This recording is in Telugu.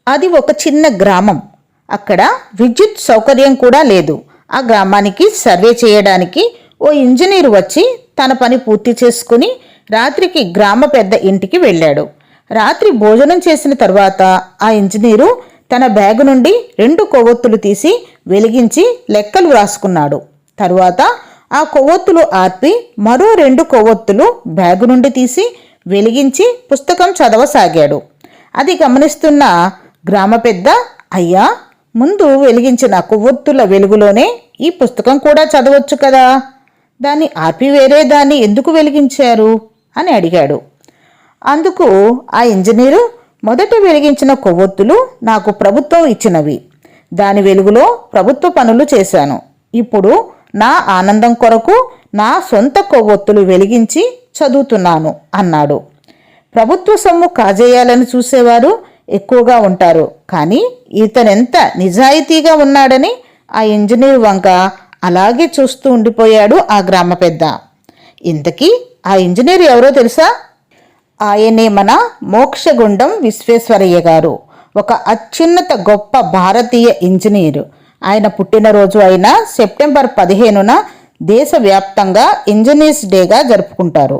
అది ఒక చిన్న గ్రామం. అక్కడ విద్యుత్ సౌకర్యం కూడా లేదు. ఆ గ్రామానికి సర్వే చేయడానికి ఓ ఇంజనీరు వచ్చి తన పని పూర్తి చేసుకుని రాత్రికి గ్రామ పెద్ద ఇంటికి వెళ్ళాడు. రాత్రి భోజనం చేసిన తర్వాత ఆ ఇంజనీరు తన బ్యాగు నుండి 2 కొవ్వొత్తులు తీసి వెలిగించి లెక్కలు వ్రాసుకున్నాడు. తరువాత ఆ కొవ్వొత్తులు ఆర్పి మరో 2 కొవ్వొత్తులు బ్యాగు నుండి తీసి వెలిగించి పుస్తకం చదవసాగాడు. అది గమనిస్తున్న గ్రామ పెద్ద, అయ్యా, ముందు వెలిగించిన కొవ్వొత్తుల వెలుగులోనే ఈ పుస్తకం కూడా చదవచ్చు కదా, దాన్ని ఆర్పి వేరే దాన్ని ఎందుకు వెలిగించారు అని అడిగాడు. అందుకు ఆ ఇంజనీరు, మొదట వెలిగించిన కొవ్వొత్తులు నాకు ప్రభుత్వం ఇచ్చినవి. దాని వెలుగులో ప్రభుత్వ పనులు చేశాను. ఇప్పుడు నా ఆనందం కొరకు నా సొంత కొవ్వొత్తులు వెలిగించి చదువుతున్నాను అన్నాడు. ప్రభుత్వ సొమ్ము కాజేయాలని చూసేవారు ఎక్కువగా ఉంటారు. కానీ ఇతనెంత నిజాయితీగా ఉన్నాడని ఆ ఇంజనీర్ వంక అలాగే చూస్తూ ఉండిపోయాడు ఆ గ్రామ పెద్ద. ఇంతకీ ఆ ఇంజనీర్ ఎవరో తెలుసా? ఆయనే మన మోక్షగుండం విశ్వేశ్వరయ్య గారు. ఒక అత్యున్నత గొప్ప భారతీయ ఇంజనీరు. ఆయన పుట్టినరోజు అయిన సెప్టెంబర్ 15న దేశవ్యాప్తంగా ఇంజనీర్స్ డేగా జరుపుకుంటారు.